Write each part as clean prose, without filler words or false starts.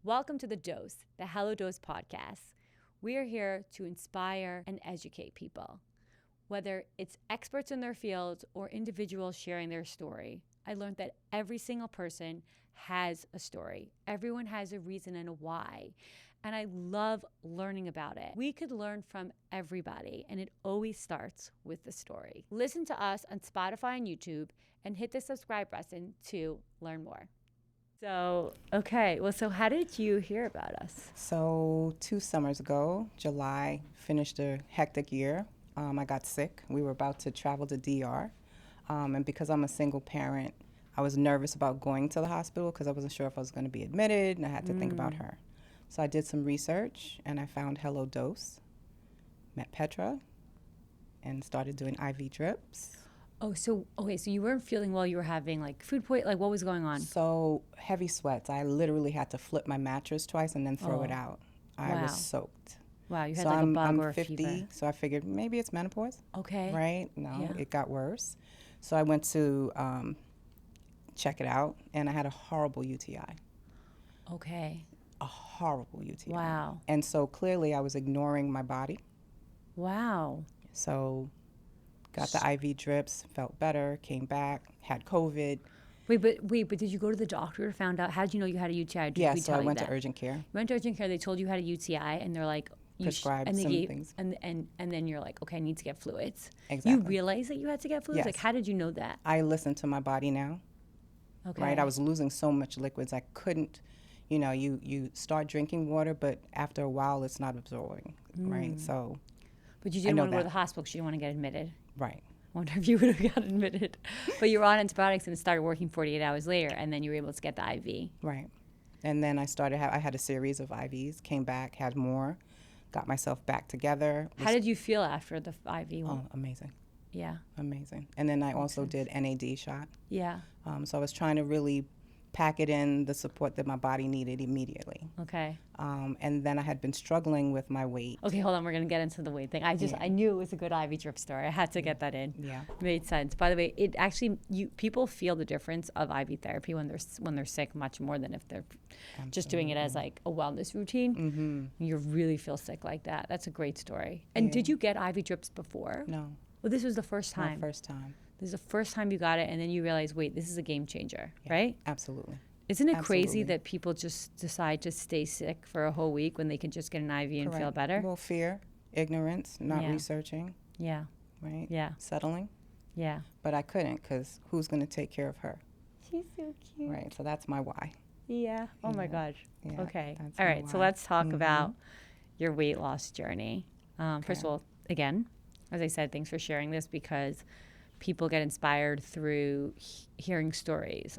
Welcome to The Dose, the Hello Dose podcast. We are here to inspire and educate people. Whether it's experts in their fields or individuals sharing their story, I learned that every single person has a story. Everyone has a reason and a why. And I love learning about it. We could learn from everybody, and it always starts with the story. Listen to us on Spotify and YouTube and hit the subscribe button to learn more. So how did you hear about us? So 2 summers ago, July, finished a hectic year. I got sick. We were about to travel to DR. And because I'm a single parent, I was nervous about going to the hospital because I wasn't sure if I was going to be admitted, and I had to think about her. So I did some research, and I found Hello Dose, met Petra, and started doing IV drips. So you weren't feeling well. You were having like food poisoning. Like, what was going on? So heavy sweats. I literally had to flip my mattress twice and then throw it out. I was soaked. Wow, you had So like a bug I'm or a 50, fever. so I figured maybe it's menopause. Okay. Right? No, Yeah. It got worse. So I went to check it out, and I had a horrible UTI. Okay. A horrible UTI. Wow. And so clearly I was ignoring my body. Wow. So got the IV drips, felt better, came back, had COVID. Wait, but did you go to the doctor? Found out? How did you know you had a UTI? Did we So tell I you went that? to urgent care. You went to urgent care. They told you had a UTI, and they're like, Prescribed and they some gave, things. And then you're like, okay, I need to get fluids. Exactly. You realized that you had to get fluids? Yes. Like, how did you know that? I listened to my body now. Okay. Right? I was losing so much liquids. I couldn't, you start drinking water, but after a while it's not absorbing. Right? So. But you didn't want to go to the hospital because you didn't want to get admitted. Right. Wonder if you would have got admitted. But you were on antibiotics and it started working 48 hours later, and then you were able to get the IV. Right. And then I had a series of IVs, came back, had more, got myself back together. How did you feel after the IV? Oh, amazing. Yeah. Amazing. And then I also did NAD shot. Yeah. So I was trying to really pack it in the support that my body needed immediately. Okay. And then I had been struggling with my weight. Okay, hold on. We're going to get into the weight thing. I knew it was a good IV drip story. I had to get that in. Yeah. Made sense. By the way, it actually, people feel the difference of IV therapy when they're sick much more than if they're just doing it as like a wellness routine. Mm-hmm. You really feel sick like that. That's a great story. And did you get IV drips before? No. Well, this was the first time. My first time. This is the first time you got it, and then you realize, wait, this is a game changer, right? Absolutely. Isn't it crazy that people just decide to stay sick for a whole week when they can just get an IV and feel better? Well, fear, ignorance, not researching. Yeah. Right? Yeah. Settling. Yeah. But I couldn't because who's going to take care of her? She's so cute. Right. So that's my why. Yeah. Oh, my gosh. Yeah, Okay. that's All my right. So why. let's talk about your weight loss journey. First of all, again, as I said, thanks for sharing this because people get inspired through hearing stories.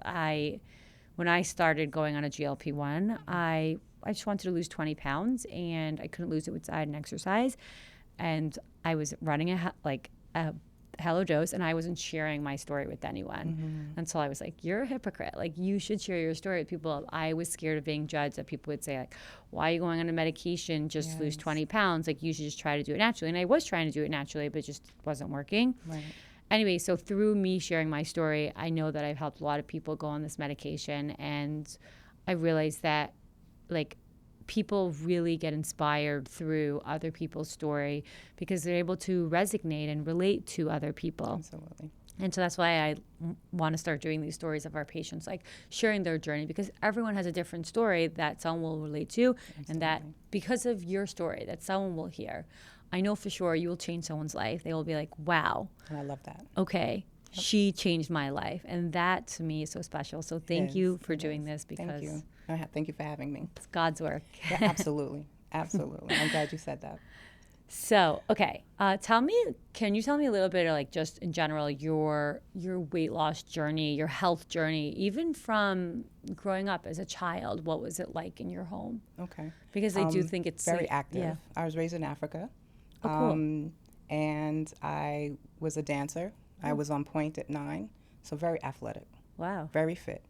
When I started going on a GLP-1, I just wanted to lose 20 pounds, and I couldn't lose it with diet and exercise. And I was running a Hello Dose, and I wasn't sharing my story with anyone until I was like, you're a hypocrite. Like, you should share your story with people. I was scared of being judged, that people would say, like, why are you going on a medication just to lose 20 pounds? Like, you should just try to do it naturally. And I was trying to do it naturally, but it just wasn't working. Right. Anyway, so through me sharing my story, I know that I've helped a lot of people go on this medication, and I realized that, like, people really get inspired through other people's story because they're able to resonate and relate to other people. Absolutely. And so that's why I want to start doing these stories of our patients, like sharing their journey, because everyone has a different story that someone will relate to. Absolutely. And that because of your story that someone will hear, I know for sure you will change someone's life. They will be like, wow. And I love that. Okay. Yep. She changed my life. And that to me is so special. So thank you for doing this because thank you. Thank you for having me. It's God's work. Yeah, absolutely. Absolutely. I'm glad you said that. So, okay. Can you tell me a little bit of, like, just in general, your weight loss journey, your health journey, even from growing up as a child? What was it like in your home? Okay. Because I do think it's very active. Yeah. I was raised in Africa. Oh, cool. And I was a dancer. I was on point at 9, so very athletic. Wow. Very fit.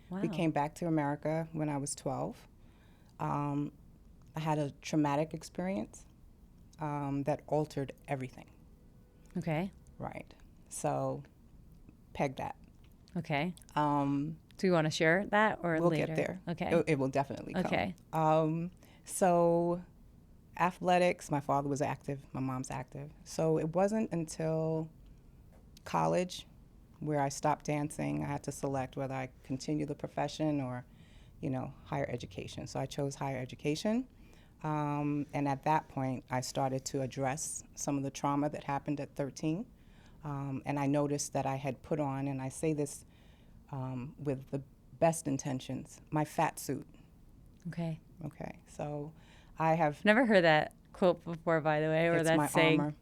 Wow. We came back to America when I was 12. I had a traumatic experience that altered everything. Okay. Right. So, peg that. Okay. Do you want to share that or We'll later? get there. Okay. It will definitely come. Okay. So athletics, my father was active, my mom's active. So it wasn't until college where I stopped dancing. I had to select whether I continue the profession or, higher education. So I chose higher education. And at that point, I started to address some of the trauma that happened at 13. And I noticed that I had put on, and I say this with the best intentions, my fat suit. Okay. Okay, so I have. Never heard that quote before, by the way, or It's that my saying. armor.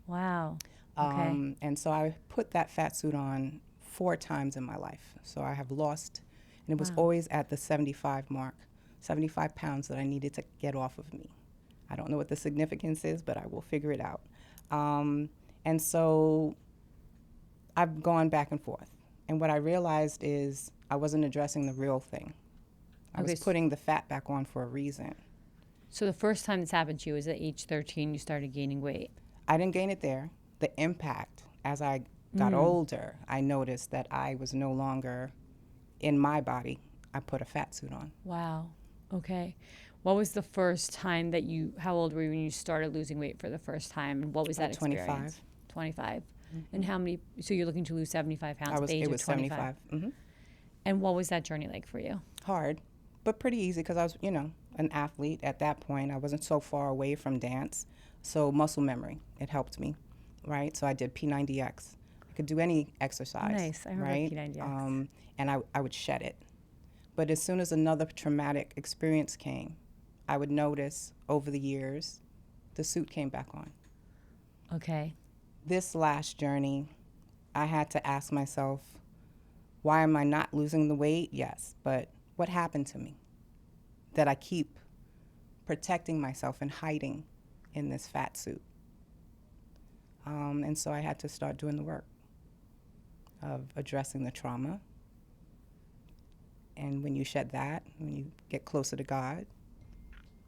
Wow. Okay. And so I put that fat suit on 4 times in my life. So I have lost, and it was always at the 75 mark, 75 pounds that I needed to get off of me. I don't know what the significance is, but I will figure it out. And so I've gone back and forth. And what I realized is I wasn't addressing the real thing. I was putting the fat back on for a reason. So the first time this happened to you was at age 13, you started gaining weight. I didn't gain it there. The impact, as I got older, I noticed that I was no longer in my body. I put a fat suit on. Wow. Okay. What was the first time that how old were you when you started losing weight for the first time? And what was that experience? 25. And how many, so you're looking to lose 75 pounds at the age of 25? 75. And what was that journey like for you? Hard, but pretty easy because I was, an athlete at that point. I wasn't so far away from dance. So muscle memory, it helped me, right? So I did P90X. I could do any exercise. Nice, I remember right? P90X. And I would shed it. But as soon as another traumatic experience came, I would notice over the years, the suit came back on. Okay. This last journey, I had to ask myself, why am I not losing the weight? Yes, but what happened to me that I keep protecting myself and hiding in this fat suit? And so I had to start doing the work of addressing the trauma. And when you shed that, when you get closer to God,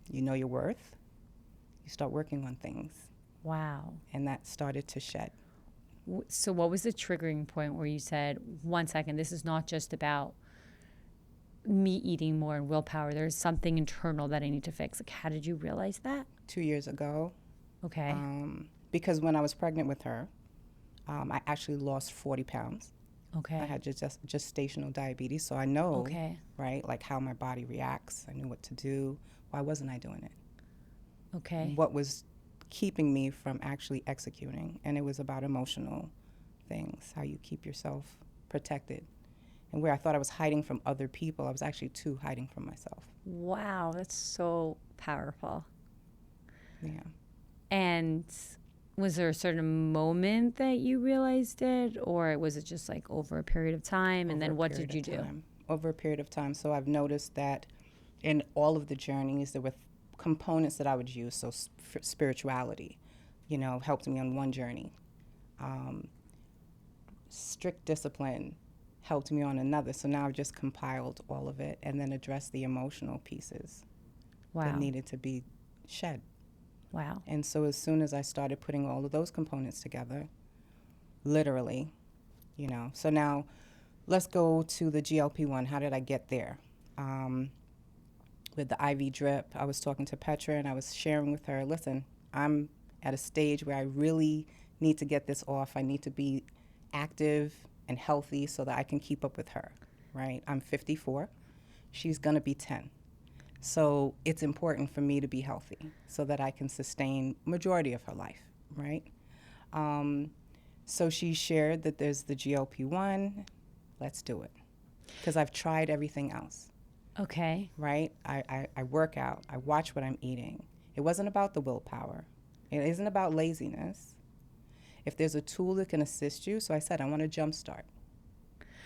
you know your worth, you start working on things. Wow. And that started to shed. So what was the triggering point where you said, 1 second, this is not just about me eating more and willpower. There's something internal that I need to fix. Like, how did you realize that? 2 years ago. Okay. Because when I was pregnant with her, I actually lost 40 pounds. Okay. I had gestational diabetes, so I know, okay. right, like how my body reacts. I knew what to do. Why wasn't I doing it? Okay. What was keeping me from actually executing? And it was about emotional things, how you keep yourself protected. And where I thought I was hiding from other people, I was actually too hiding from myself. Wow, that's so powerful. Yeah. And was there a certain moment that you realized it, or was it just like over a period of time? And then what did you do? Over a period of time. So I've noticed that in all of the journeys, there were components that I would use. So spirituality, helped me on one journey. Strict discipline helped me on another. So now I've just compiled all of it and then addressed the emotional pieces that needed to be shed. Wow. And so as soon as I started putting all of those components together, literally, so now let's go to the GLP-1. How did I get there? With the IV drip, I was talking to Petra and I was sharing with her, listen, I'm at a stage where I really need to get this off. I need to be active and healthy so that I can keep up with her, right? I'm 54. She's going to be 10. So it's important for me to be healthy so that I can sustain majority of her life, right? So she shared that there's the GLP-1. Let's do it. Because I've tried everything else. Okay. Right? I work out. I watch what I'm eating. It wasn't about the willpower. It isn't about laziness. If there's a tool that can assist you, so I said I want a jump start.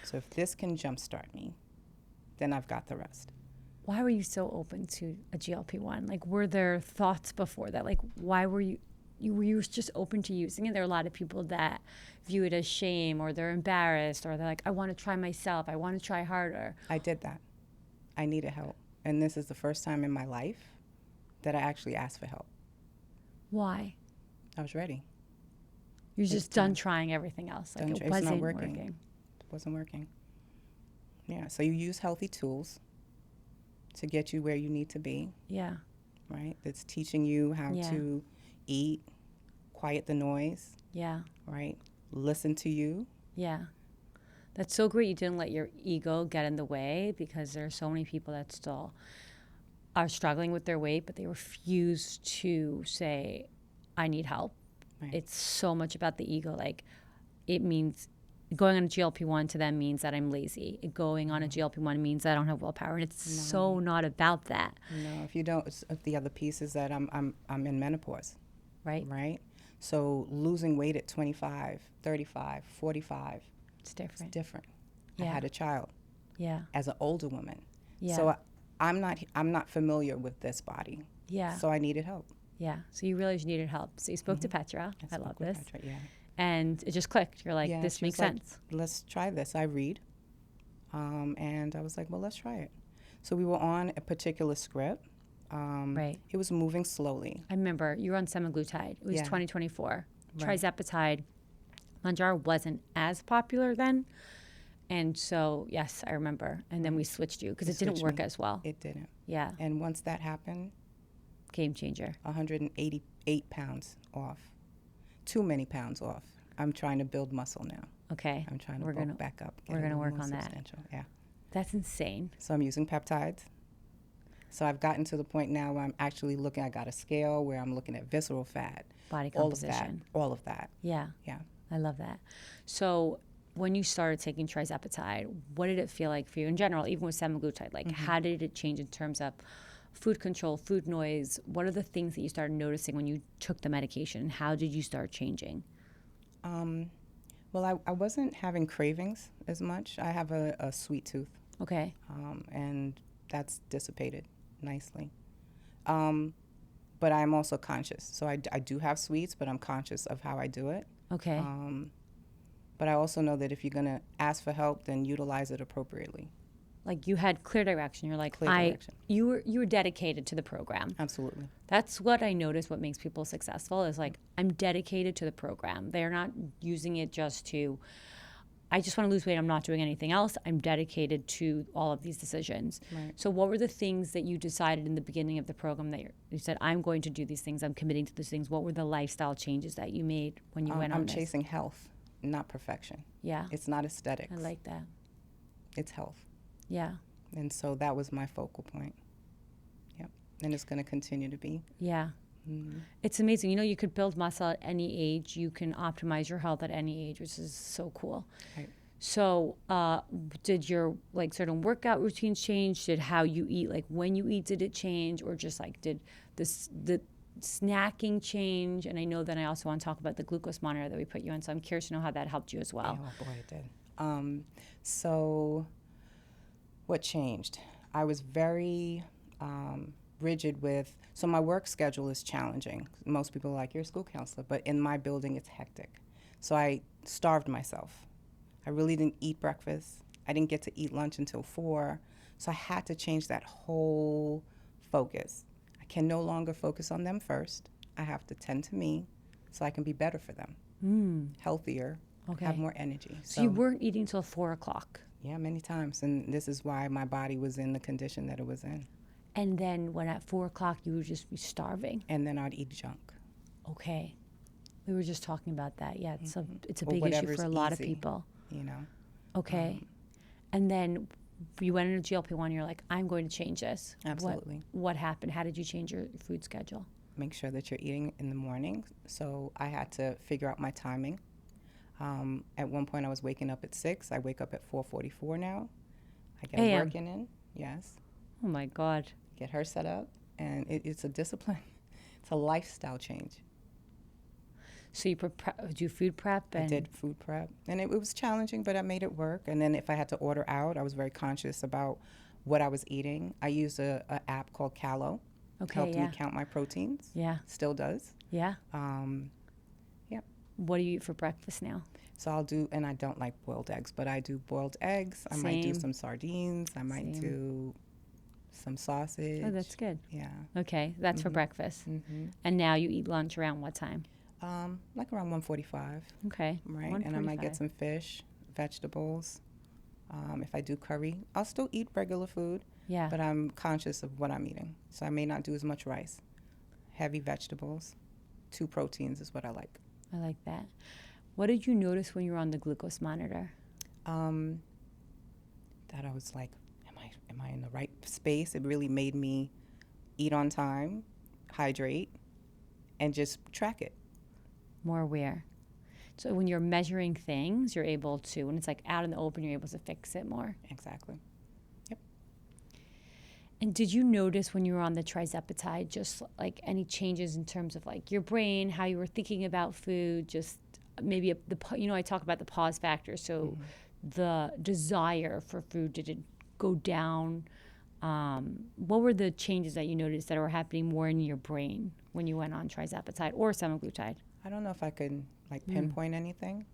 So if this can jumpstart me, then I've got the rest. Why were you so open to a GLP-1? Like, were there thoughts before that? Like, why were you just open to using it? There are a lot of people that view it as shame, or they're embarrassed, or they're like, I want to try myself. I want to try harder. I did that. I needed help. And this is the first time in my life that I actually asked for help. Why? I was ready. You're just done trying everything else. Like, it wasn't working. It wasn't working. Yeah. So you use healthy tools to get you where you need to be, Yeah. right? That's teaching you how Yeah. to eat, quiet the noise, Yeah. right? Listen to you. Yeah. That's so great you didn't let your ego get in the way, because there are so many people that still are struggling with their weight, but they refuse to say, I need help. Right. It's so much about the ego. Like, it means going on a GLP-1 to them means that I'm lazy. Going on a GLP-1 means that I don't have willpower. And it's so not about that. No, if you don't, the other piece is that I'm in menopause, Right? right? So losing weight at 25, 35, 45, It's different. different. Yeah. I had a child Yeah. as an older woman. Yeah. So I'm not familiar with this body. Yeah. So I needed help. Yeah. So you realized you needed help. So you spoke to Petra. I love this. Petra, yeah. And it just clicked. You're like, Yeah, this she was makes like, sense. Let's try this. I read. And I was like, well, let's try it. So we were on a particular script. Right. It was moving slowly. I remember you were on semaglutide. It was Yeah. 2024. Right. Trizepatide, Manjaro wasn't as popular then. And so, yes, I remember. And then we switched you because They it didn't switched work me. as well. It didn't. Yeah. And once that happened, Game changer. 188 pounds off. Too many pounds off. I'm trying to build muscle now. Okay. I'm trying to We're bulk gonna- back up. we're a gonna little work more on that. substantial. Yeah. That's insane. So I'm using peptides. So I've gotten to the point now where I'm actually looking, I got a scale where I'm looking at visceral fat, Body all of that, composition. all of that. Yeah. Yeah. I love that. So when you started taking trizepatide, what did it feel like for you in general, even with semaglutide? Like, how did it change in terms of food control, food noise? What are the things that you started noticing when you took the medication? How did you start changing? Well, I wasn't having cravings as much. I have a sweet tooth, Okay. and that's dissipated nicely. But I'm also conscious. So I do have sweets, but I'm conscious of how I do it. Okay. But I also know that if you're going to ask for help, then utilize it appropriately. Like, you had clear direction. You're like, Clear direction. You were dedicated to the program. Absolutely. That's what I notice. What makes people successful is like, I'm dedicated to the program. They're not using it just to, I just want to lose weight. I'm not doing anything else. I'm dedicated to all of these decisions. Right. So what were the things that you decided in the beginning of the program that you said, I'm going to do these things. I'm committing to these things. What were the lifestyle changes that you made when you went on I'm this? chasing health, not perfection. Yeah. It's not aesthetics. I like that. It's health. Yeah. And so that was my focal point. Yep. And it's going to continue to be. Yeah. It's amazing. You know, you could build muscle at any age. You can optimize your health at any age, which is so cool. Right. So did your like certain workout routines change? Did how you eat, like when you eat, did it change? Or just like did the snacking change? And I know that I also want to talk about the glucose monitor that we put you on. So I'm curious to know how that helped you as well. Oh, boy, it did. So what changed? I was very rigid with, so my work schedule is challenging. Most people are like, you're a school counselor, but in my building, it's hectic. So I starved myself. I really didn't eat breakfast. I didn't get to eat lunch until 4. So I had to change that whole focus. I can no longer focus on them first. I have to tend to me so I can be better for them, healthier, Okay. have more energy. So you weren't eating till 4 o'clock. Yeah, many times. And this is why my body was in the condition that it was in. And then when at 4 o'clock you would just be starving. And then I'd eat junk. Okay. We were just talking about that. Yeah, it's a Or big issue whatever's for a lot of easy. people. You know, Okay. And then you went into GLP-1, you're like, I'm going to change this. Absolutely. What happened? How did you change your food schedule? make sure that you're eating in the morning. So I had to figure out my timing. At one point, I was waking up at 6. I wake up at 4:44 now. I get AM. working in, yes. Oh my God. Get her set up, and it's a discipline. It's a lifestyle change. So you do food prep? And I did food prep, and it was challenging, but I made it work. And then if I had to order out, I was very conscious about what I was eating. I used a app called Callo. Okay, Helped yeah. me count my proteins. Yeah. Still does. Yeah. Yep. What do you eat for breakfast now? So I'll do, and I don't like boiled eggs, but I do boiled eggs. I might do Same. some sardines. I might Same. do some sausage. Oh, that's good. Yeah. Okay, that's for breakfast. Mm-hmm. And now you eat lunch around what time? Like around 1:45, Okay. right? And I might 1:45. get some fish, vegetables, If I do curry, I'll still eat regular food, Yeah. but I'm conscious of what I'm eating. So I may not do as much rice. Heavy vegetables, 2 proteins is what I like. I like that. What did you notice when you were on the glucose monitor? That I was like, am I in the right space? It really made me eat on time, hydrate, and just track it. More aware. So when you're measuring things, you're able to, when it's like out in the open, you're able to fix it more. Exactly. Yep. And did you notice when you were on the trizepatide, just like any changes in terms of like your brain, how you were thinking about food, just maybe I talk about the pause factor. So the desire for food, did it go down? What were the changes that you noticed that were happening more in your brain when you went on trizepatide or semaglutide? I don't know if I could like pinpoint anything.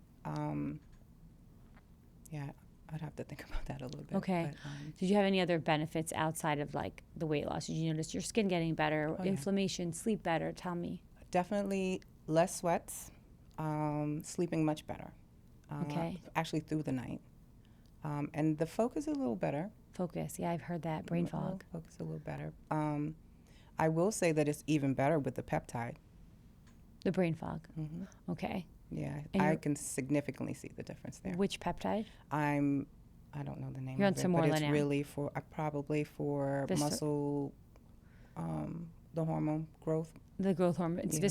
Yeah, I'd have to think about that a little bit. Okay. But, did you have any other benefits outside of like the weight loss? Did you notice your skin getting better, inflammation, sleep better? Tell me. definitely less sweats, sleeping much better. Okay. Actually through the night. And the focus is a little better. Focus. Yeah, I've heard that. Brain fog. Focus a little better. I will say that it's even better with the peptide. The brain fog. Okay. Yeah, And I can significantly see the difference there. Which peptide? I don't know the name You're on of it, some but more it's now. really for probably for muscle, the hormone growth. The growth hormone. It's Yeah.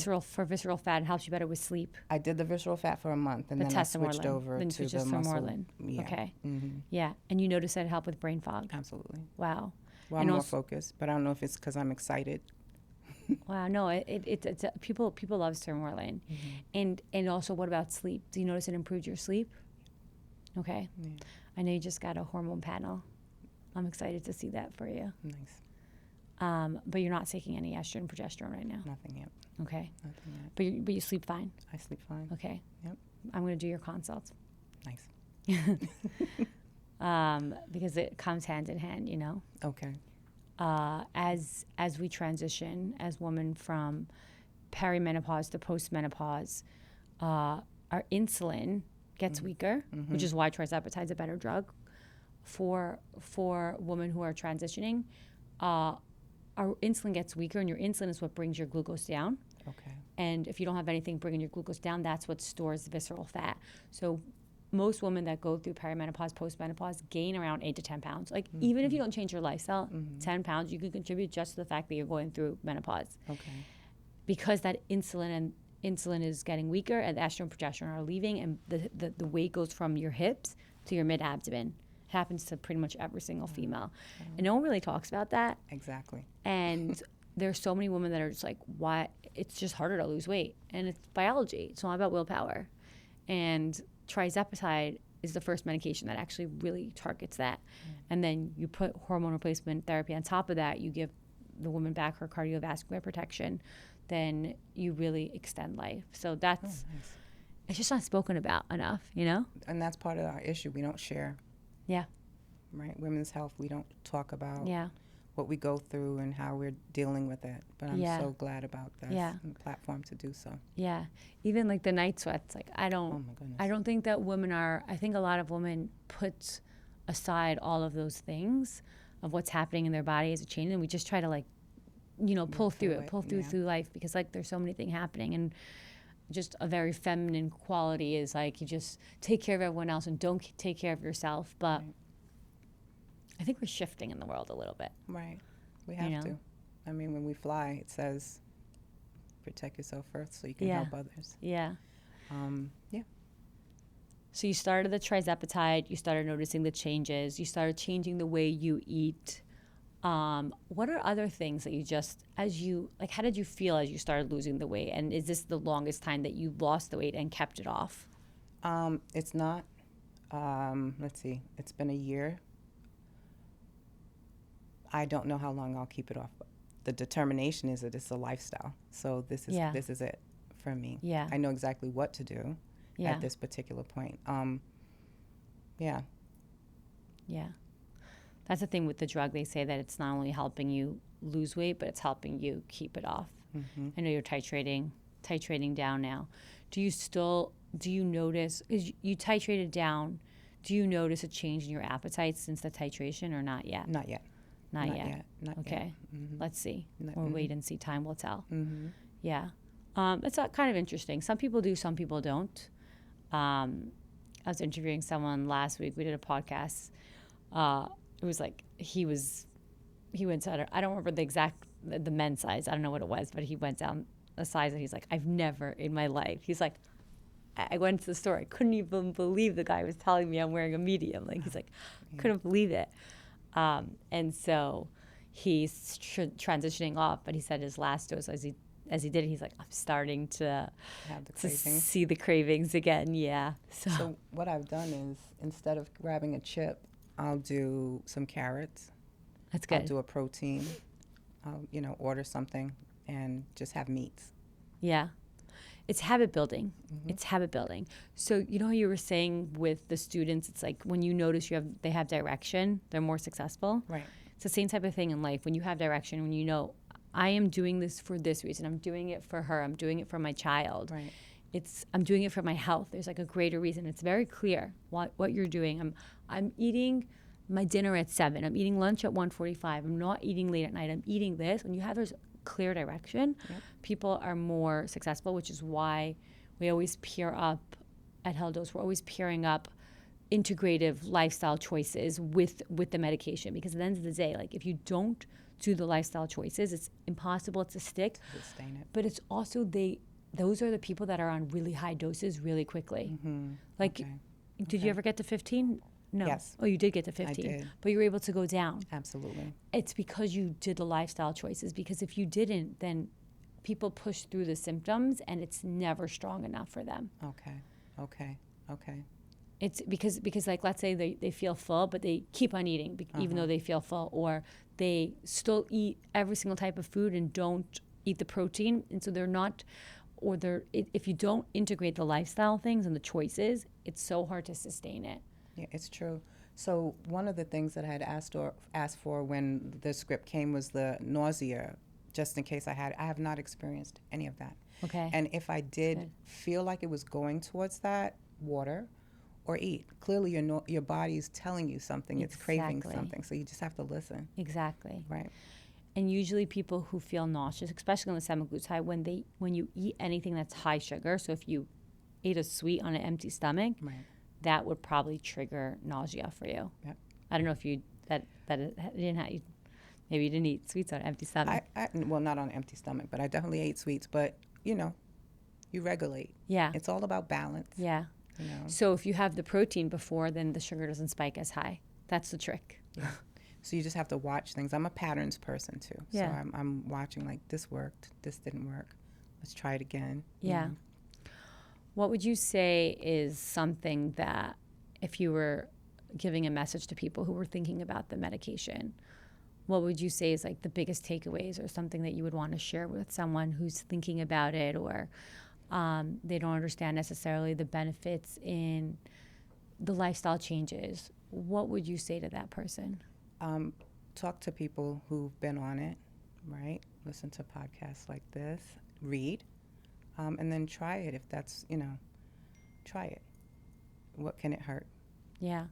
visceral fat. It helps you better with sleep. I did the visceral fat for a month, and The then I switched tesamorelin. over Then to switched the to muscle. Morlin. Yeah. Okay. Mm-hmm. Yeah. And you noticed that it helped with brain fog. Absolutely. Wow. Well, I'm more focused, but I don't know if it's because I'm excited. Wow. No, it's people love Morlin. And also, what about sleep? Do you notice it improved your sleep? Okay. Yeah. I know you just got a hormone panel. I'm excited to see that for you. Nice. But you're not taking any estrogen and progesterone right now. Nothing yet. Okay. Nothing yet. But you sleep fine. I sleep fine. Okay. Yep. I'm going to do your consults. Nice. Because it comes hand in hand, you know. Okay. As we transition as women from perimenopause to postmenopause, our insulin gets weaker, which is why tirzepatide is a better drug for women who are transitioning. Our insulin gets weaker, and your insulin is what brings your glucose down. Okay. And if you don't have anything bringing your glucose down, that's what stores visceral fat. So most women that go through perimenopause, postmenopause gain around 8 to 10 pounds. Like even if you don't change your lifestyle, 10 pounds, you can contribute just to the fact that you're going through menopause. Okay. Because that insulin is getting weaker and the estrogen and progesterone are leaving, and the weight goes from your hips to your mid-abdomen. It happens to pretty much every single female. And no one really talks about that. Exactly. And there's so many women that are just like, why? It's just harder to lose weight. And it's biology. It's not about willpower. And tirzepatide is the first medication that actually really targets that. And then you put hormone replacement therapy on top of that. You give the woman back her cardiovascular protection. Then you really extend life. So that's, Nice. it's just not spoken about enough, you know? And that's part of our issue. We don't share. Yeah. Right? Women's health, we don't talk about Yeah. what we go through and how we're dealing with it. But I'm so glad about this platform to do so. Yeah. Even like the night sweats, like I Oh my goodness. don't think that women are, I think a lot of women put aside all of those things of what's happening in their body as a change, and we just try to like, you know, pull through life, because like there's so many things happening, and just a very feminine quality is like you just take care of everyone else and don't take care of yourself. But I think we're shifting in the world a little bit. Right. We have to. I mean, when we fly, it says protect yourself first so you can help others. Yeah. Yeah. So you started the tirzepatide, you started noticing the changes, you started changing the way you eat. What are other things that you just, how did you feel as you started losing the weight? And is this the longest time that you lost the weight and kept it off? It's not. Let's see. It's been a year. I don't know how long I'll keep it off. The determination is that it's a lifestyle. So this is it for me. Yeah. I know exactly what to do at this particular point. Yeah. Yeah. That's the thing with the drug. They say that it's not only helping you lose weight, but it's helping you keep it off. I know you're titrating down now. Do you notice, because you titrated down Do you notice a change in your appetite since the titration or not yet? Not yet. Not yet. Not Okay. yet. Let's see. Not- Or wait and see. Time will tell. Mm-hmm. Yeah. It's kind of interesting. Some people do, some people don't. I was interviewing someone last week. We did a podcast. It was like he went to, I don't remember the men's size. I don't know what it was, but he went down a size and he's like, I've never in my life. He's like, I went to the store. I couldn't even believe the guy was telling me I'm wearing a medium. Like, he's like, couldn't believe it. And so he's transitioning off, but he said his last dose as he did it, he's like, I'm starting to Have the to cravings. see the cravings again. Yeah. So what I've done is, instead of grabbing a chip, I'll do some carrots. That's I'll good. do a protein. I'll, order something and just have meats. Yeah. It's habit building. Mm-hmm. It's habit building. So you know how you were saying with the students, it's like when you notice they have direction, they're more successful. Right. It's the same type of thing in life. When you have direction, when you know, I am doing this for this reason. I'm doing it for her. I'm doing it for my child. Right. I'm doing it for my health. There's like a greater reason. It's very clear what you're doing. I'm eating my dinner at 7. I'm eating lunch at 1:45. I'm not eating late at night. I'm eating this. When you have this clear direction, people are more successful, which is why we always pair up at Heldos. We're always pairing up integrative lifestyle choices with the medication, because at the end of the day, like if you don't do the lifestyle choices, it's impossible to stick. Sustain it. But it's also those are the people that are on really high doses really quickly. Mm-hmm. Like, Okay. did you ever get to 15? No. Yes. Oh, you did get to 15. did. But you were able to go down. Absolutely. It's because you did the lifestyle choices. Because if you didn't, then people push through the symptoms and it's never strong enough for them. Okay. It's because like, let's say they feel full, but they keep on eating even though they feel full, or they still eat every single type of food and don't eat the protein. And so they're not, if you don't integrate the lifestyle things and the choices, it's so hard to sustain it. Yeah, it's true. So one of the things that I had asked for when the script came was the nausea, just in case I have not experienced any of that. Okay. And if I did Good. feel like it was going towards that, water or eat. Clearly your body's telling you something. It's craving Exactly. something. So you just have to listen. Exactly. Right. And usually people who feel nauseous, especially on the semaglutide, when you eat anything that's high sugar, so if you ate a sweet on an empty stomach, Right. that would probably trigger nausea for you. Yep. I don't know if you maybe you didn't eat sweets on an empty stomach. Well, not on an empty stomach, but I definitely ate sweets. But, you regulate. Yeah. It's all about balance. Yeah. So if you have the protein before, then the sugar doesn't spike as high. That's the trick. Yeah. So you just have to watch things. I'm a patterns person too. Yeah. So I'm watching, like, this worked, this didn't work. Let's try it again. Yeah. What would you say is something that, if you were giving a message to people who were thinking about the medication, what would you say is like the biggest takeaways, or something that you would want to share with someone who's thinking about it, or they don't understand necessarily the benefits in the lifestyle changes? What would you say to that person? Talk to people who've been on it, right? Listen to podcasts like this, read, and then try it. If that's, try it. What can it hurt? Yeah.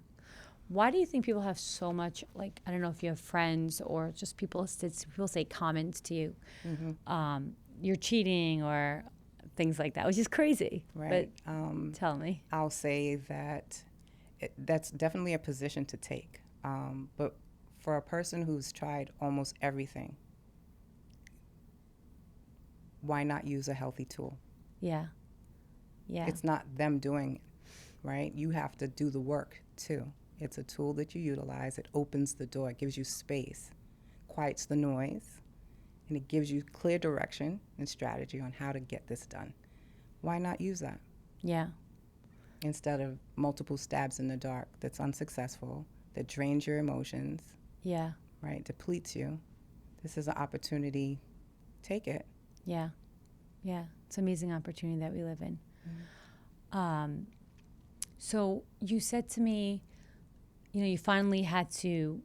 Why do you think people have so much, like, I don't know if you have friends or just people say comments to you, you're cheating or things like that, which is crazy. Right. But tell me. I'll say that that's definitely a position to take. But for a person who's tried almost everything, why not use a healthy tool? Yeah. Yeah. It's not them doing it, right? You have to do the work too. It's a tool that you utilize. It opens the door. It gives you space, quiets the noise, and it gives you clear direction and strategy on how to get this done. Why not use that? Yeah. Instead of multiple stabs in the dark that's unsuccessful, that drains your emotions, Yeah. right? Depletes you. This is an opportunity. Take it. Yeah. Yeah. It's an amazing opportunity that we live in. So you said to me, you finally had to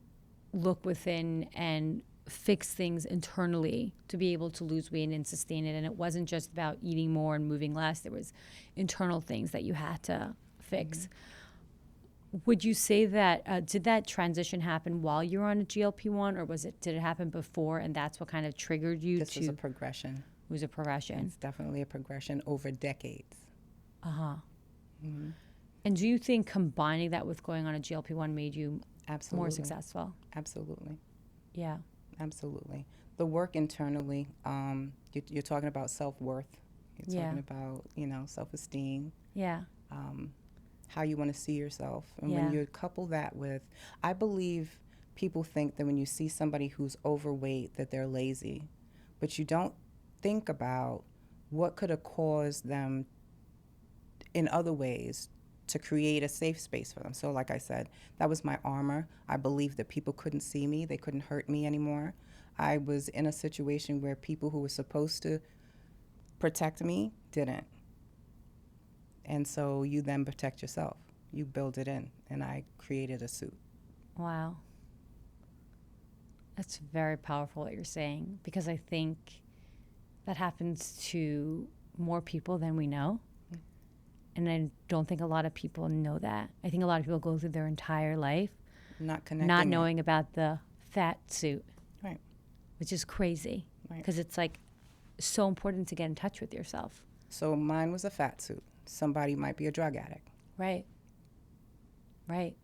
look within and fix things internally to be able to lose weight and sustain it. And it wasn't just about eating more and moving less. There was internal things that you had to fix. Would you say that did that transition happen while you were on a GLP-1, or did it happen before, and that's what kind of triggered you This to? was a progression. It was a progression. It's definitely a progression over decades. Uh-huh. Hmm. And do you think combining that with going on a GLP-1 made you Absolutely. more successful? Absolutely. Yeah. Absolutely. The work internally, you're talking about self-worth. You're Yeah. talking about, self-esteem, Yeah. how you want to see yourself. And Yeah. when you couple that with, I believe people think that when you see somebody who's overweight that they're lazy, but you don't think about what could have caused them in other ways to create a safe space for them. So like I said, that was my armor. I believed that people couldn't see me, they couldn't hurt me anymore. I was in a situation where people who were supposed to protect me didn't. And so you then protect yourself. You build it in, and I created a suit. Wow. That's very powerful what you're saying, because I think that happens to more people than we know. And I don't think a lot of people know that. I think a lot of people go through their entire life Not connecting not it. knowing about the fat suit, Right. which is crazy, Right. because it's like so important to get in touch with yourself. So mine was a fat suit. Somebody might be a drug addict. Right. Right.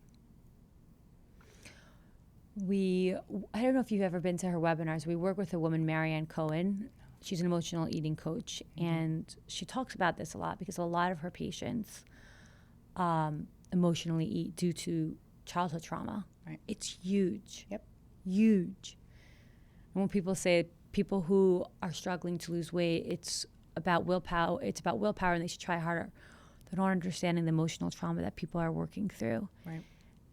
I don't know if you've ever been to her webinars. We work with a woman, Marianne Cohen. She's an emotional eating coach, and she talks about this a lot because a lot of her patients emotionally eat due to childhood trauma. Right. It's huge. Yep. Huge. And when people say people who are struggling to lose weight, it's about willpower. It's about willpower, and they should try harder. They're not understanding the emotional trauma that people are working through. Right.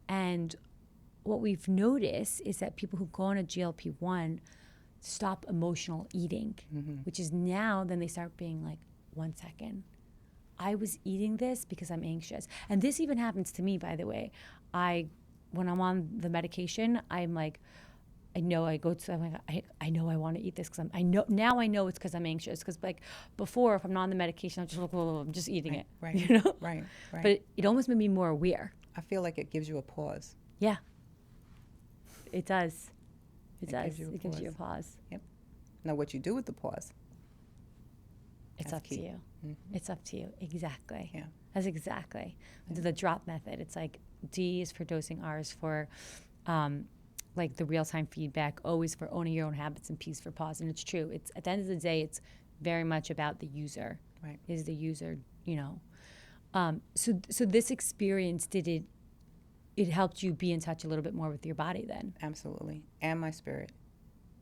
And what we've noticed is that people who go on a GLP-1 stop emotional eating, which is now then they start being like, 1 second, I was eating this because I'm anxious. And this even happens to me, by the way. When I'm on the medication, I'm like, I'm like, I know I want to eat this because I know it's because I'm anxious. Because like before, if I'm not on the medication, I'm just like, I'm just eating it. Right. You know? Right. But it almost made me more aware. I feel like it gives you a pause. Yeah. It does. It does. Gives you a It gives you a pause. pause. Yep. Now, what you do with the pause? It's That's up key. to you. It's up to you. Exactly. Yeah. That's exactly. The drop method. It's like D is for dosing, R is for like the real-time feedback, O is for owning your own habits, and P is for pause. And it's true. It's at the end of the day, it's very much about the user. Right. Is the user, So this experience, it helped you be in touch a little bit more with your body then? Absolutely. And my spirit,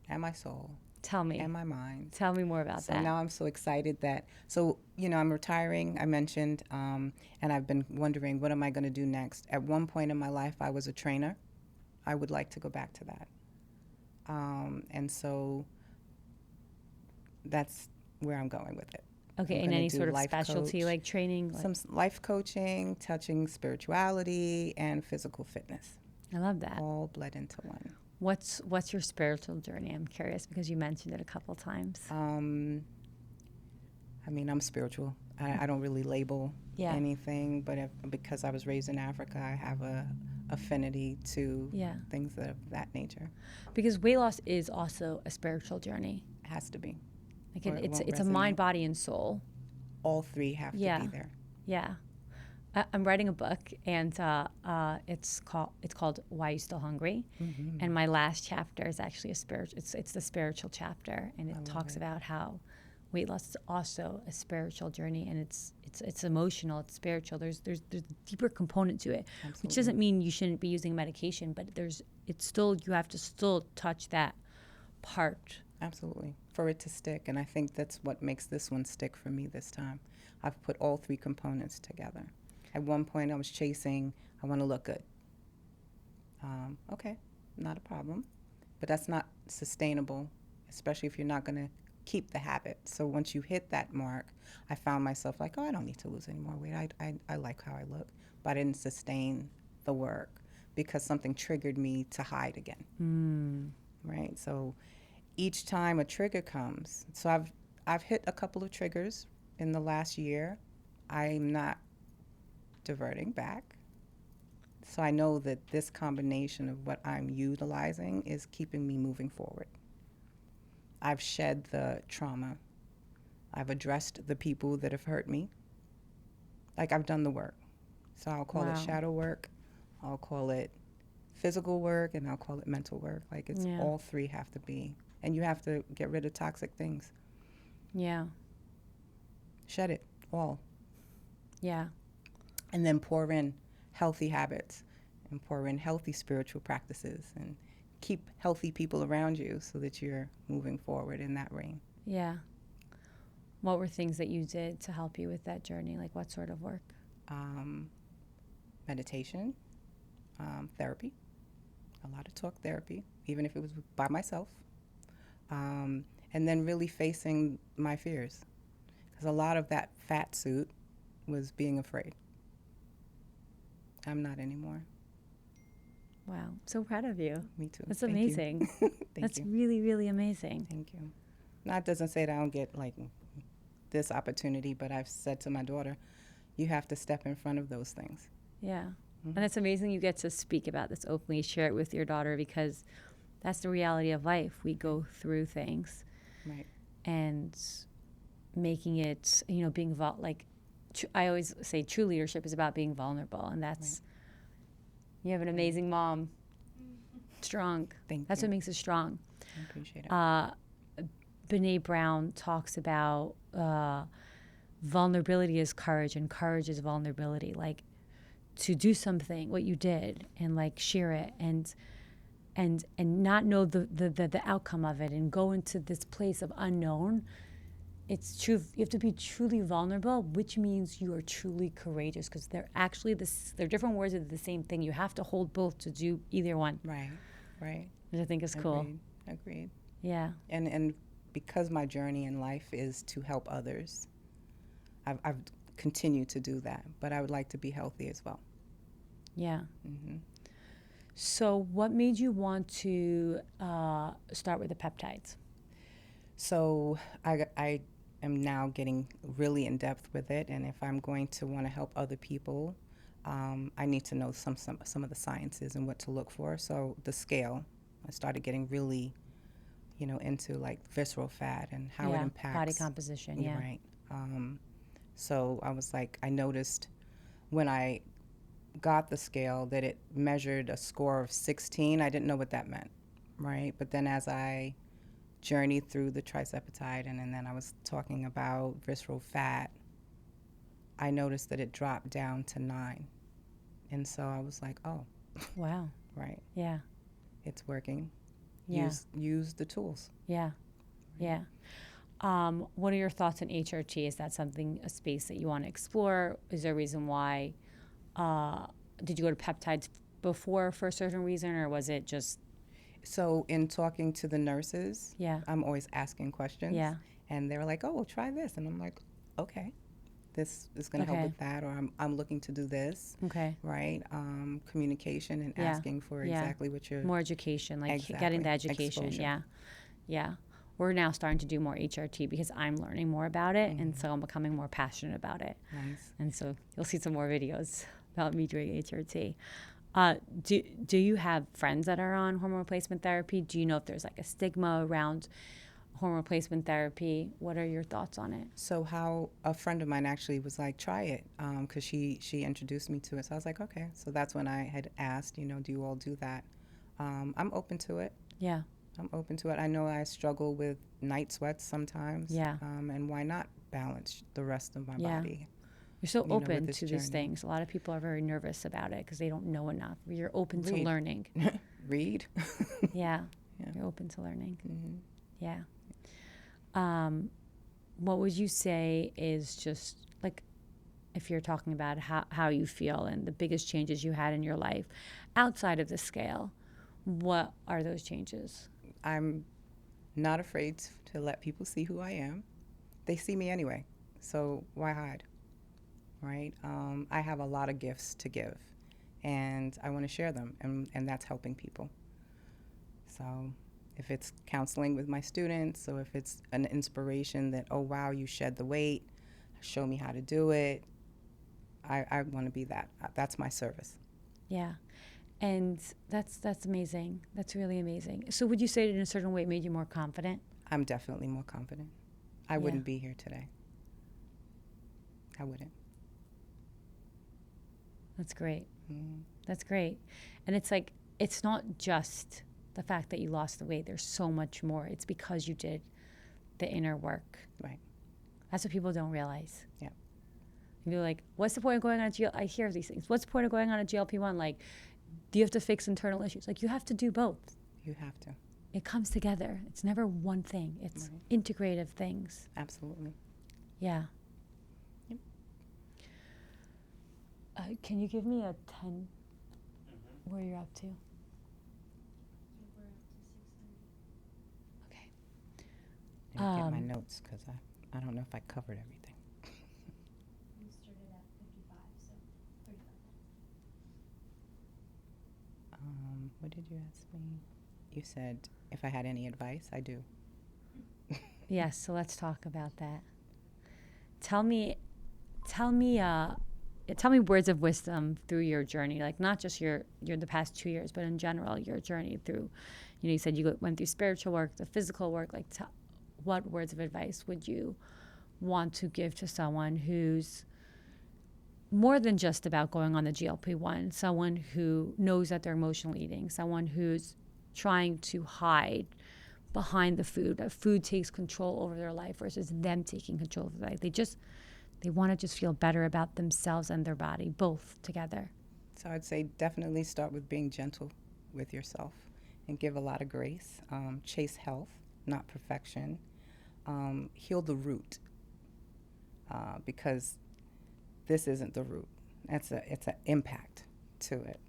and my soul, Tell me. and my mind. Tell me more about So that. now I'm so excited I'm retiring, I mentioned, and I've been wondering, what am I going to do next? At one point in my life, I was a trainer. I would like to go back to that. And so that's where I'm going with it. Okay, I'm and gonna any do sort of life specialty coach, like training? some life coaching, touching spirituality, and physical fitness, I love that. all bled into one. What's your spiritual journey? I'm curious because you mentioned it a couple times. I'm spiritual. I don't really label anything, but because I was raised in Africa, I have a affinity to things of that nature. Because weight loss is also a spiritual journey. It has to be. Like Or it it's won't a mind, resonate. body, and soul. All three have to be there. Yeah. I'm writing a book, and it's called Why You Still Hungry, and my last chapter is actually a spiritual. It's the spiritual chapter, and it talks about how weight loss is also a spiritual journey, and it's emotional, it's spiritual. There's a deeper component to it, Absolutely. which doesn't mean you shouldn't be using medication, but you have to still touch that part. Absolutely. For it to stick. And I think that's what makes this one stick for me this time. I've put all three components together. At one point, I was chasing, I want to look good. Okay, not a problem. But that's not sustainable, especially if you're not going to keep the habit. So once you hit that mark, I found myself like, I don't need to lose any more weight. I like how I look. But I didn't sustain the work because something triggered me to hide again. Right? So each time a trigger comes, so I've hit a couple of triggers in the last year. I'm not diverting back. So I know that this combination of what I'm utilizing is keeping me moving forward. I've shed the trauma. I've addressed the people that have hurt me. Like, I've done the work. So I'll call it Wow. shadow work. I'll call it physical work, and I'll call it mental work. Like, it's Yeah. all three have to be. And you have to get rid of toxic things. Yeah. Shed it all. Yeah. And then pour in healthy habits and pour in healthy spiritual practices and keep healthy people around you so that you're moving forward in that reign. Yeah. What were things that you did to help you with that journey? Like what sort of work? Meditation, therapy, a lot of talk therapy, even if it was by myself. And then really facing my fears. Because a lot of that fat suit was being afraid. I'm not anymore. Wow. So proud of you. Me too. That's Thank amazing. You. That's you. really, really amazing. Thank you. That doesn't say that I don't get like this opportunity, but I've said to my daughter, you have to step in front of those things. Yeah. And it's amazing you get to speak about this openly, share it with your daughter, because that's the reality of life. We go through things. Right. And making it, being I always say true leadership is about being vulnerable. And that's, you have an amazing mom. Strong. Thank That's you. what makes us strong. I appreciate it. Brene Brown talks about vulnerability is courage, and courage is vulnerability. Like, to do something, what you did, and like share it, and not know the outcome of it, and go into this place of unknown. It's true. You have to be truly vulnerable, which means you are truly courageous, because they're actually they're different words of the same thing. You have to hold both to do either one. Right. Which I think is cool. Agreed. Yeah. And because my journey in life is to help others, I've continued to do that. But I would like to be healthy as well. Yeah. Mm-hmm. So what made you want to start with the peptides? So I am now getting really in depth with it, and if I'm going to want to help other people, I need to know some of the sciences and what to look for. So the scale, I started getting really, into like visceral fat and how it impacts body composition. Yeah. Right. So I was like, I noticed when I got the scale that it measured a score of 16. I didn't know what that meant, right? But then as I journeyed through the triceptide and then I was talking about visceral fat, I noticed that it dropped down to 9. And so I was like, oh. Wow. Right. Yeah. It's working. Yeah. Use the tools. Yeah. Yeah. What are your thoughts on HRT? Is that a space that you want to explore? Is there a reason why? Did you go to peptides before for a certain reason, or was it just? So in talking to the nurses, Yeah. I'm always asking questions. Yeah. And they're like, oh, well, try this. And I'm like, okay, this is going to help with that, or I'm looking to do this. Okay. Right? Communication and asking for exactly what you're... More education, like getting the education. Exposure. Yeah. Yeah. We're now starting to do more HRT because I'm learning more about it, and so I'm becoming more passionate about it. Nice. And so you'll see some more videos about me doing HRT. Do you have friends that are on hormone replacement therapy? Do you know if there's like a stigma around hormone replacement therapy? What are your thoughts on it? So how a friend of mine actually was like, try it, because she introduced me to it. So I was like, okay. So that's when I had asked, do you all do that? I'm open to it. Yeah. I'm open to it. I know I struggle with night sweats sometimes. Yeah. And why not balance the rest of my body? You're so open this to these journey. things. A lot of people are very nervous about it because they don't know enough. You're open to Read. learning. Read. Yeah. Yeah. You're open to learning. Mm-hmm. Yeah. What would you say is just like, if you're talking about how you feel and the biggest changes you had in your life outside of the scale, what are those changes? I'm not afraid to let people see who I am. They see me anyway, so why hide, right? I have a lot of gifts to give, and I want to share them, and that's helping people. So if it's counseling with my students, so if it's an inspiration that, oh, wow, you shed the weight, show me how to do it, I want to be that. That's my service. Yeah. And that's amazing. That's really amazing. So would you say that in a certain way it made you more confident? I'm definitely more confident. I Yeah. wouldn't be here today. I wouldn't. That's great. Mm, That's great. And it's like, it's not just the fact that you lost the weight. There's so much more. It's because you did the inner work. right. That's what people don't realize. Yeah. You're like, what's the point of going on a GL? I hear these things. What's the point of going on a GLP-1? Like, do you have to fix internal issues? Like, you have to do both. You have to. It comes together. It's never one thing. It's Right. integrative things. Absolutely. Yeah. Yep. Can you give me a 10 where you're up to? Okay. Let me get my notes because I don't know if I covered everything. We started at 55, so 35 minutes. What did you ask me? You said if I had any advice. I do. Yes, so let's talk about that. Tell me words of wisdom through your journey, like not just your the past 2 years, but in general your journey through. You said you went through spiritual work, the physical work. Like, what words of advice would you want to give to someone who's more than just about going on the GLP-1? Someone who knows that they're emotional eating, someone who's trying to hide behind the food. That food takes control over their life versus them taking control of their life. They want to just feel better about themselves and their body, both together. So I'd say definitely start with being gentle with yourself and give a lot of grace. Chase health, not perfection. Heal the root because this isn't the root. It's an impact to it.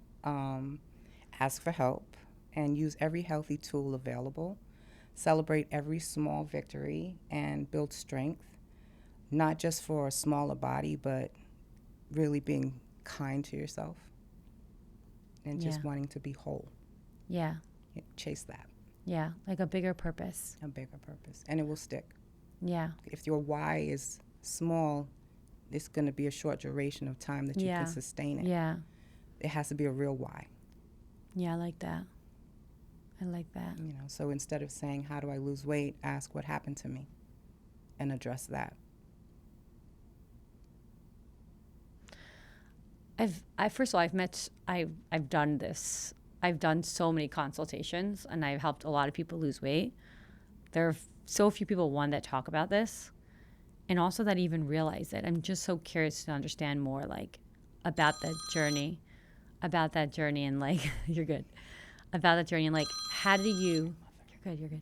Ask for help and use every healthy tool available. Celebrate every small victory and build strength, not just for a smaller body, but really being kind to yourself and just Yeah. wanting to be whole. Yeah. Chase that, Yeah. Like a bigger purpose. a bigger purpose, and it will stick. Yeah. If your why is small, it's going to be a short duration of time that you Yeah. can sustain it. Yeah. It has to be a real why. Yeah, I like that. I like that. So instead of saying, how do I lose weight, ask what happened to me and address that. I've done this. I've done so many consultations and I've helped a lot of people lose weight. There are so few people, one, that talk about this and also that even realize it. I'm just so curious to understand more, like, about that journey and like, you're good. About that journey and like, how do you're good.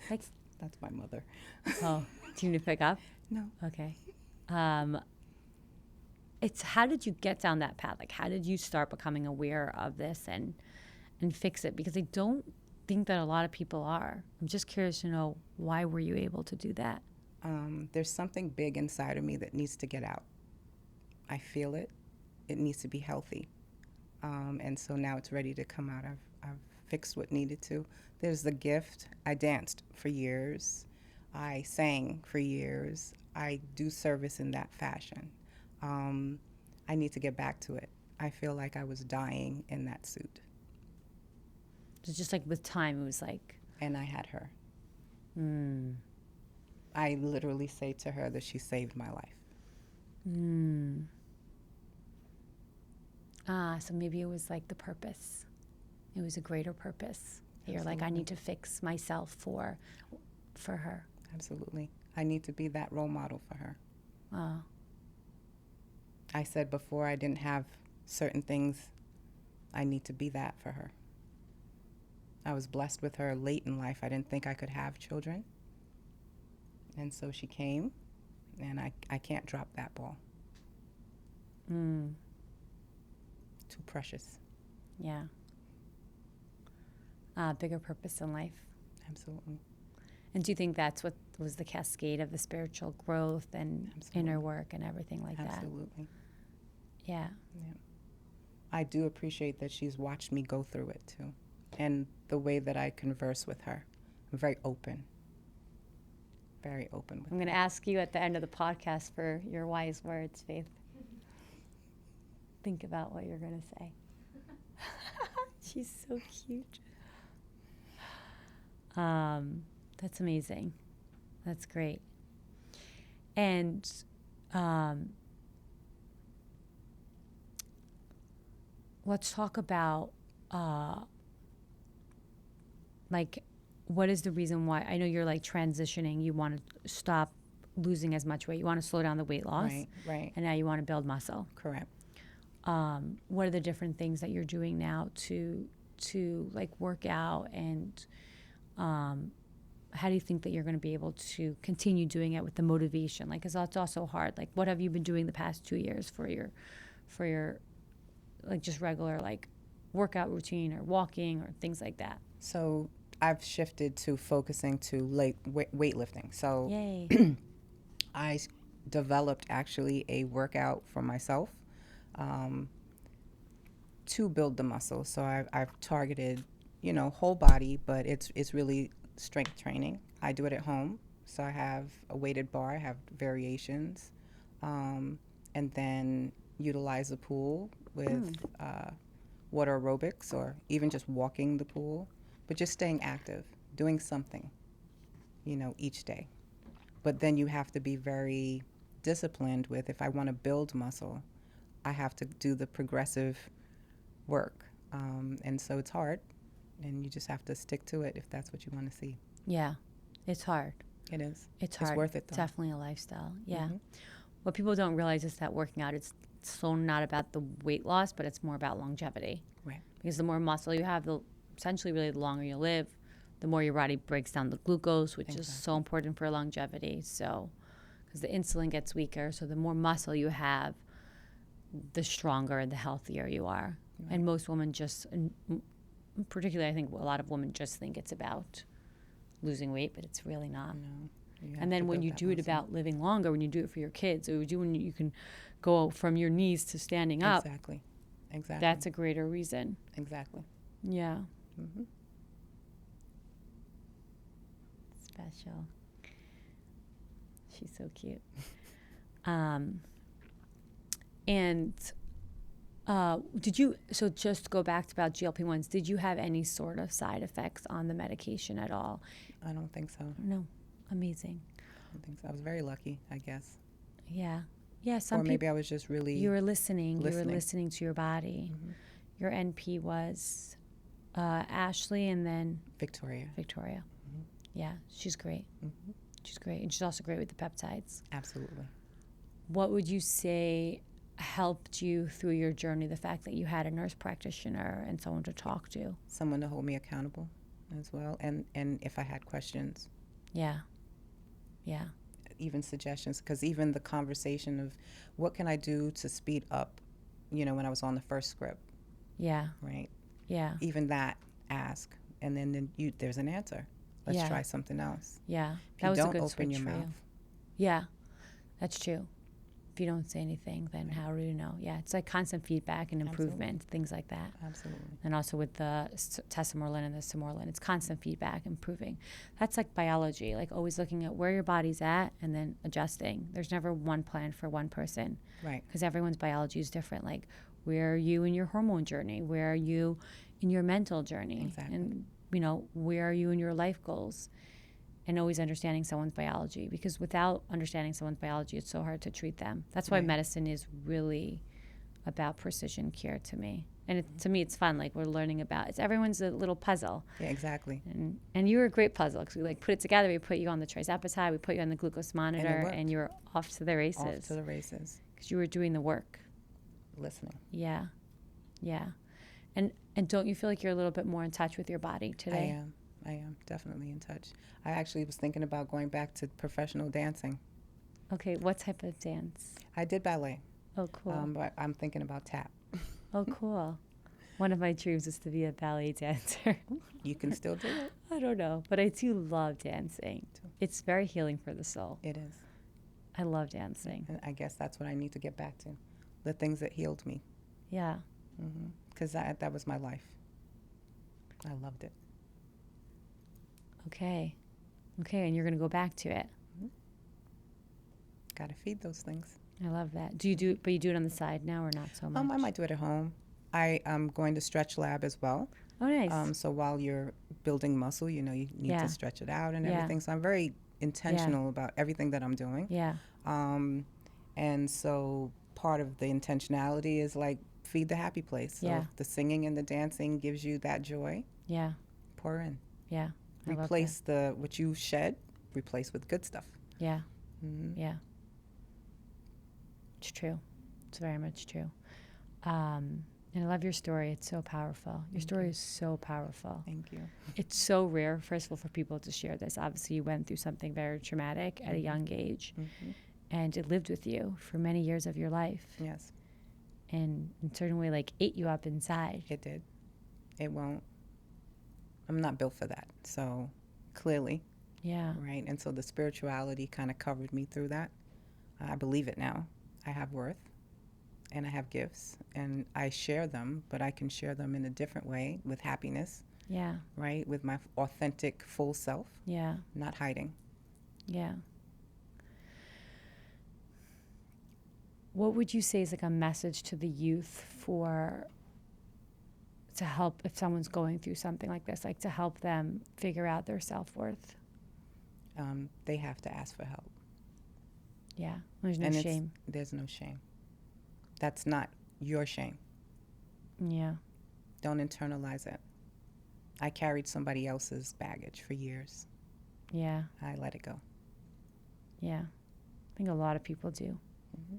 Like, That's my mother. oh, do you need to pick up? No. Okay. It's how did you get down that path? Like, how did you start becoming aware of this and fix it? Because I don't think that a lot of people are. I'm just curious to know, why were you able to do that? There's something big inside of me that needs to get out. I feel it. It needs to be healthy. And so now it's ready to come out. I've fixed what needed to. There's the gift. I danced for years. I sang for years. I do service in that fashion. I need to get back to it. I feel like I was dying in that suit. It's just like with time, it was like, And I had her. I literally say to her that she saved my life. So maybe it was like the purpose. It was a greater purpose. You're like, I need to fix myself for her. Absolutely. I need to be that role model for her. Oh, I said before I didn't have certain things. I need to be that for her. I was blessed with her late in life. I didn't think I could have children. And so she came, and I can't drop that ball. Too precious. yeah. Bigger purpose in life. Absolutely. And do you think that's what was the cascade of the spiritual growth and inner work and everything like that? Absolutely. Yeah. Yeah. I do appreciate that she's watched me go through it too. And the way that I converse with her. I'm very open. Very open with I'm going to ask you at the end of the podcast for your wise words, Faith. think about what you're going to say. She's so cute. That's amazing. That's great. And let's talk about like, what is the reason why? I know you're like transitioning. You want to stop losing as much weight. You want to slow down the weight loss. Right. And now you want to build muscle. Correct. What are the different things that you're doing now to like work out, and how do you think that you're going to be able to continue doing it with the motivation? Like, 'cause that's also hard. Like, what have you been doing the past 2 years for your like just regular like workout routine or walking or things like that? So I've shifted to focusing to weightlifting. So Yay. I developed actually a workout for myself to build the muscle. So I've targeted, whole body, but it's really strength training. I do it at home. So I have a weighted bar, I have variations, and then utilize the pool with water aerobics or even just walking the pool, but just staying active, doing something, each day. But then you have to be very disciplined with, if I want to build muscle, I have to do the progressive work. And so it's hard, and you just have to stick to it if that's what you want to see. Yeah, it's hard. It is. It's hard. It's worth it, though. Definitely a lifestyle. Yeah. Mm-hmm. What people don't realize is that working out, it's so not about the weight loss, but it's more about longevity. Right. Because the more muscle you have, essentially really the longer you live, the more your body breaks down the glucose, which is so important for longevity. So, because the insulin gets weaker, so the more muscle you have, the stronger and the healthier you are. Right. And most women particularly I think a lot of women just think it's about losing weight, but it's really not. No. And then when you do it about living longer, when you do it for your kids, or when you can go from your knees to standing up. Exactly. That's a greater reason. Exactly. Yeah. Mm-hmm. Special. She's so cute. Just go back to about GLP-1s, did you have any sort of side effects on the medication at all? I don't think so. No. Amazing. I don't think so. I was very lucky, I guess. Yeah. Yeah, or maybe I was just really... You were listening. You were listening to your body. Mm-hmm. Your NP was Ashley and then... Victoria. Mm-hmm. Yeah, she's great. Mm-hmm. She's great. And she's also great with the peptides. Absolutely. What would you say helped you through your journey, the fact that you had a nurse practitioner and someone to talk to? Someone to hold me accountable as well. And if I had questions. Yeah. Yeah. Even suggestions, because even the conversation of what can I do to speed up, when I was on the first script. Yeah. Right. Yeah. Even that ask, and then there's an answer. Let's try something else. Yeah. That was a good switch for you. Yeah, that's true. If you don't say anything, then how do you know? Yeah, it's like constant feedback and improvement, things like that. Absolutely. And also with the tesamorelin and the simorelin, it's constant feedback, improving. That's like biology, like always looking at where your body's at and then adjusting. There's never one plan for one person. Right. Because everyone's biology is different. Like, where are you in your hormone journey? Where are you in your mental journey? Exactly. And, where are you in your life goals? And always understanding someone's biology, because without understanding someone's biology, it's so hard to treat them. That's why medicine is really about precision care to me. And to me, it's fun. Like, we're learning about everyone's a little puzzle. Yeah, exactly. And you were a great puzzle, because we put it together. We put you on the trisepatide, we put you on the glucose monitor, and you were off to the races. Off to the races. Because you were doing the work. Listening. Yeah. Yeah. And don't you feel like you're a little bit more in touch with your body today? I am definitely in touch. I actually was thinking about going back to professional dancing. Okay, what type of dance? I did ballet. Oh, cool. But I'm thinking about tap. Oh, cool. One of my dreams is to be a ballet dancer. You can still do it. I don't know, but I do love dancing. It's very healing for the soul. It is. I love dancing. And I guess that's what I need to get back to, the things that healed me. Yeah. Because that was my life. I loved it. Okay, and you're going to go back to it. Got to feed those things. I love that. But you do it on the side now or not so much? I might do it at home. I am going to Stretch Lab as well. Oh, nice. So while you're building muscle, you need Yeah. to stretch it out and Yeah. everything. So I'm very intentional about everything that I'm doing. Yeah. And so part of the intentionality is like feed the happy place. So Yeah. if the singing and the dancing gives you that joy, Yeah. pour in. Yeah. I love Replace what you shed, replace with good stuff. that. Yeah. Mm-hmm. Yeah. It's true. It's very much true. And I love your story. It's so powerful. Your story is so powerful. Thank you. It's so rare, first of all, for people to share this. Obviously, you went through something very traumatic at a young age, and it lived with you for many years of your life. Yes. And in a certain way, like, ate you up inside. It did. It won't. I'm not built for that. So clearly, Yeah. right? And so the spirituality kind of covered me through that. I believe it now. I have worth and I have gifts and I share them, but I can share them in a different way with happiness, Yeah. right? With my authentic full self, Yeah. not hiding. Yeah. What would you say is like a message to the youth to help if someone's going through something like this, like to help them figure out their self-worth? They have to ask for help. Yeah. There's no And shame. there's no shame. That's not your shame. Yeah. Don't internalize it. I carried somebody else's baggage for years. Yeah. I let it go. Yeah. I think a lot of people do. Mm-hmm.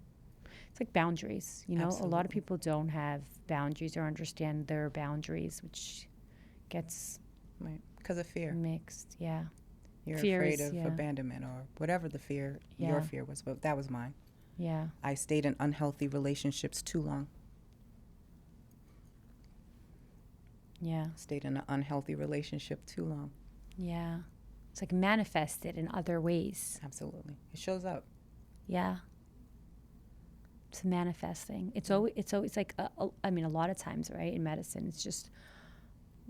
It's like boundaries, A lot of Absolutely. people don't have boundaries or understand their boundaries, which gets Right. Because of fear. mixed. Yeah. You're Fear afraid is- of yeah. abandonment or whatever the fear, Yeah. your fear was, but that was mine. Yeah. I stayed in unhealthy relationships too long. Yeah. Stayed in an unhealthy relationship too long. Yeah. It's like manifested in other ways. Absolutely. It shows up. Yeah. It's manifesting. It's always like I mean, a lot of times, right, in medicine, it's just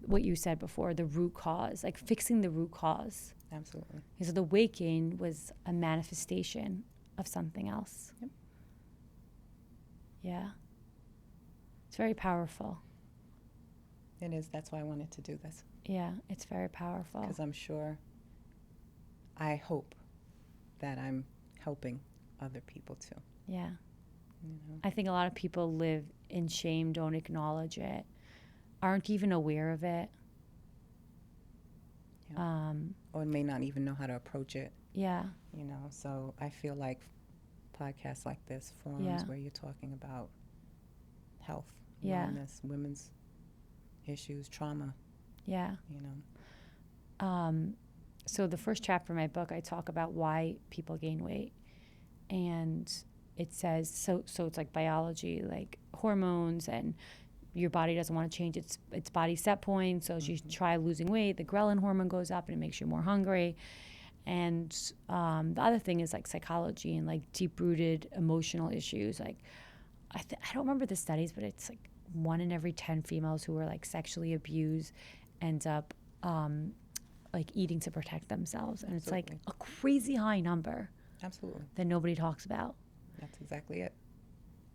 what you said before, the root cause, like fixing the root cause. Absolutely. Because the weight gain was a manifestation of something else. Yep. Yeah. It's very powerful. It is. That's why I wanted to do this. Yeah, it's very powerful. Because I'm sure, I hope that I'm helping other people too. Yeah. You know? I think a lot of people live in shame, don't acknowledge it, aren't even aware of it. Yeah. Or may not even know how to approach it. Yeah. So I feel like podcasts like this, forums Yeah. where you're talking about health, Yeah. wellness, women's issues, trauma, Yeah. So the first chapter of my book, I talk about why people gain weight. And it says, so it's like biology, like hormones, and your body doesn't want to change its body set point. So as you try losing weight, the ghrelin hormone goes up and it makes you more hungry. And the other thing is like psychology and like deep-rooted emotional issues. Like I don't remember the studies, but it's like 1 in every 10 females who are like sexually abused ends up like eating to protect themselves. And it's like a crazy high number. Absolutely. That nobody talks about. That's exactly it.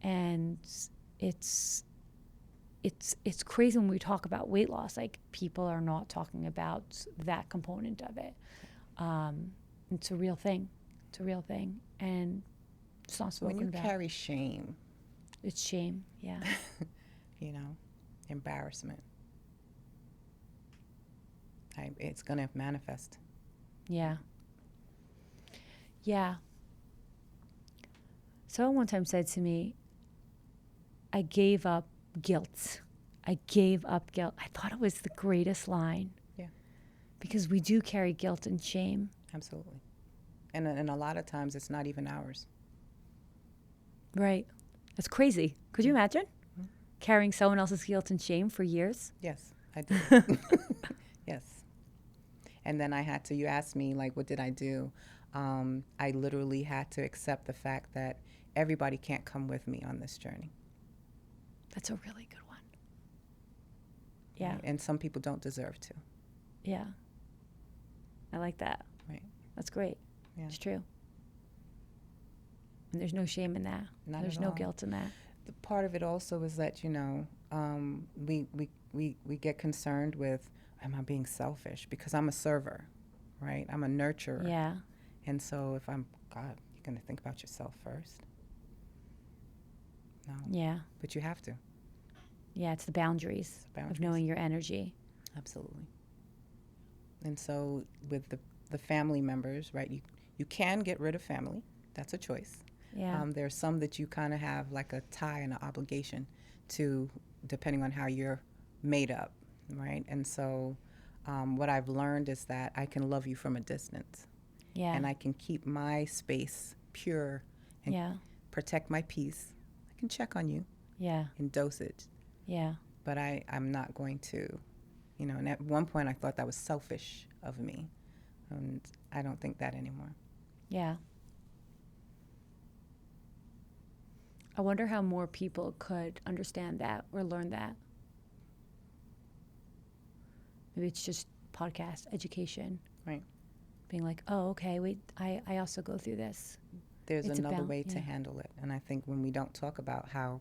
And it's crazy when we talk about weight loss. Like people are not talking about that component of it. It's a real thing. It's a real thing, and it's not spoken When you about. carry shame, It's shame. Yeah. Embarrassment, it's going to manifest. Yeah. Yeah. Someone one time said to me, I gave up guilt. I gave up guilt. I thought it was the greatest line. Yeah. Because we do carry guilt and shame. Absolutely. And a lot of times it's not even ours. Right. That's crazy. Could you imagine carrying someone else's guilt and shame for years? Yes, I did. Yes. And then you asked me, like, what did I do? I literally had to accept the fact that everybody can't come with me on this journey. That's a really good one. Yeah. Right? And some people don't deserve to. Yeah. I like that. Right. That's great. Yeah. It's true. And there's no shame in that. Not There's at no all. guilt in that. The part of it also is that, we get concerned with, am I being selfish? Because I'm a server, right? I'm a nurturer. Yeah. And so if I'm, God, you're going to think about yourself first. No. Yeah. But you have to. Yeah, it's the boundaries, It's the boundaries. of knowing your energy. Absolutely. And so with the family members, right, you can get rid of family. That's a choice. Yeah. There are some that you kind of have like a tie and an obligation to, depending on how you're made up, right? And so what I've learned is that I can love you from a distance. Yeah. And I can keep my space pure and Yeah. protect my peace. I can check on you Yeah. in dosage, Yeah. but I'm not going to, and at one point I thought that was selfish of me. And I don't think that anymore. Yeah. I wonder how more people could understand that or learn that. Maybe it's just podcast education. Right. Being like, oh, okay, wait, I also go through this. There's It's another about- way to yeah. handle it. And I think when we don't talk about how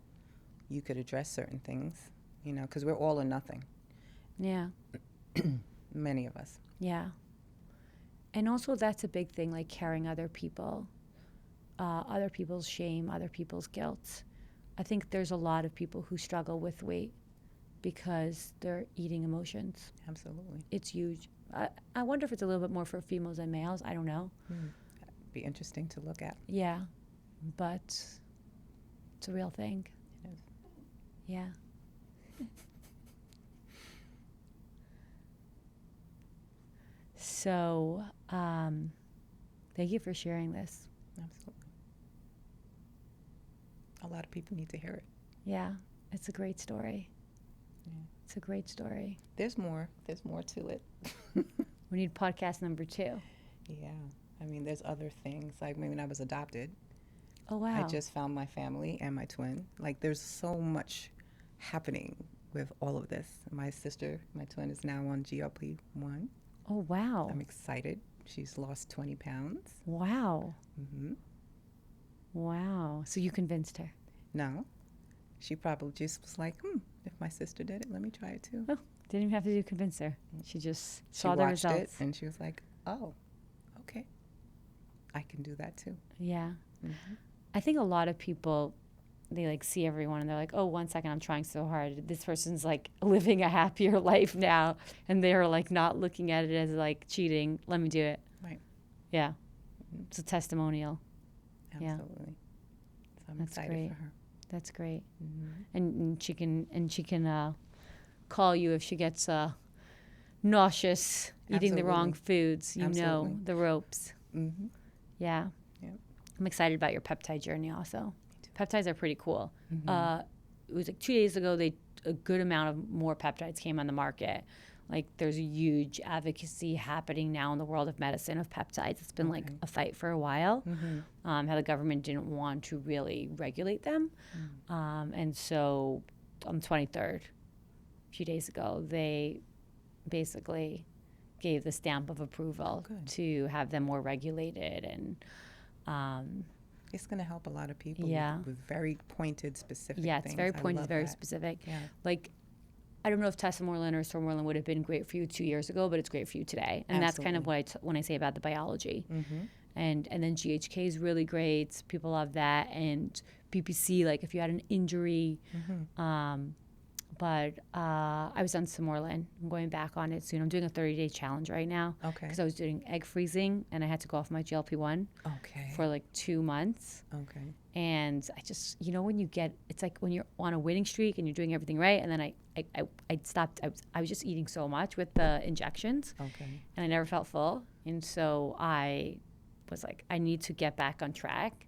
you could address certain things, because we're all or nothing, Yeah. many of us. Yeah. And also that's a big thing, like carrying other people's shame, other people's guilt. I think there's a lot of people who struggle with weight because they're eating emotions. Absolutely. It's huge. I wonder if it's a little bit more for females than males. I don't know. Be interesting to look at. Yeah. But it's a real thing. It is. Yeah. So, thank you for sharing this. Absolutely. A lot of people need to hear it. Yeah, it's a great story. Yeah. It's a great story. There's more to it. We need podcast number 2. Yeah. I mean, there's other things. Like when I was adopted, Oh, wow. I just found my family and my twin. Like there's so much happening with all of this. My sister, my twin, is now on GLP-1. Oh, wow. I'm excited. She's lost 20 pounds. Wow. Mm-hmm. Wow. So you convinced her. No. She probably just was like, if my sister did it, let me try it too. Oh, didn't even have to convince her. She just She saw the watched results. it and she was like, oh, okay. I can do that too. Yeah. Mm-hmm. I think a lot of people, they like see everyone and they're like, oh, 1 second, I'm trying so hard. This person's like living a happier life now. And they're like not looking at it as like cheating. Let me do it. Right. Yeah. It's a testimonial. Yeah. Absolutely. So I'm That's excited great. for her. That's great. Mm-hmm. And she can call you if she gets nauseous, eating the wrong foods. You know Absolutely. the ropes. Mm-hmm. Yeah. Yep. I'm excited about your peptide journey also. Peptides are pretty cool. Mm-hmm. It was like 2 days ago, a good amount of more peptides came on the market. Like there's a huge advocacy happening now in the world of medicine of peptides. It's been like Okay. a fight for a while. Mm-hmm. How the government didn't want to really regulate them. And so on the 23rd, a few days ago, they basically gave the stamp of approval Good. to have them more regulated. And It's going to help a lot of people Yeah. with very pointed, specific yeah, things. it's very I pointed, love very that. specific. Yeah. Like, I don't know if Tessamorelin or Sormorelin would have been great for you 2 years ago, but it's great for you today. And that's kind of what when I say about the biology. Mm-hmm. And then GHK is really great. People love that. And BPC, like if you had an injury. Mm-hmm. But I was on Samorelin. I'm going back on it soon. I'm doing a 30-day challenge right now Okay. because I was doing egg freezing and I had to go off my GLP-1 Okay. for like 2 months. Okay. And I just, when you get, it's like when you're on a winning streak and you're doing everything right. And then I stopped. I was just eating so much with the injections Okay. and I never felt full. And so I was like, I need to get back on track.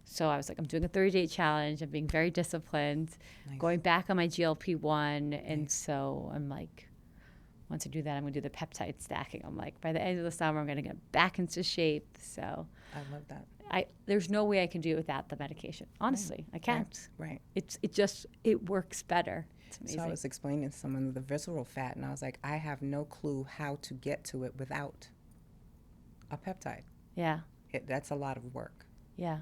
So I was like, I'm doing a 30-day challenge. I'm being very disciplined, Nice. going back on my GLP-1. And Nice. so I'm like, once I do that, I'm going to do the peptide stacking. I'm like, by the end of the summer, I'm going to get back into shape. So I love that. there's no way I can do it without the medication. Honestly, I can't. Right. It works better. It's amazing. So I was explaining to someone the visceral fat, and I was like, I have no clue how to get to it without a peptide. Yeah. That's a lot of work. Yeah.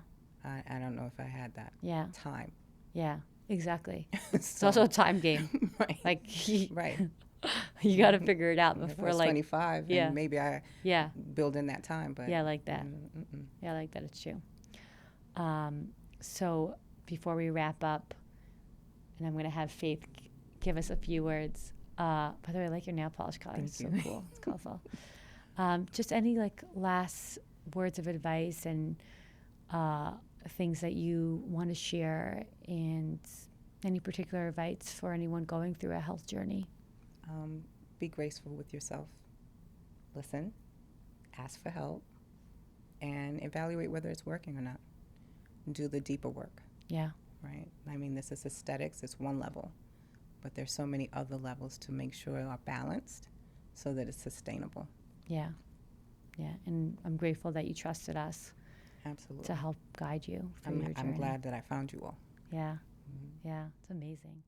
I don't know if I had that Yeah. time. Yeah. Exactly. It's So, also a time game. right. Like Right. you got to figure it out If I before was like 25, yeah. and maybe I Yeah. build in that time, but Yeah, I like that. mm-mm. Yeah, I like that. It's true. So before we wrap up, and I'm going to have Faith give us a few words. By the way, I like your nail polish color. Thank It's you. so cool. It's colorful. Just any like last words of advice and things that you want to share, and any particular advice for anyone going through a health journey. Be graceful with yourself. Listen, ask for help, and evaluate whether it's working or not. Do the deeper work, Yeah. right? I mean, this is aesthetics, it's one level, but there's so many other levels to make sure are balanced so that it's sustainable. Yeah. Yeah. And I'm grateful that you trusted us Absolutely. to help guide you through your journey. I'm glad that I found you all. Yeah. Mhm. Yeah. It's amazing.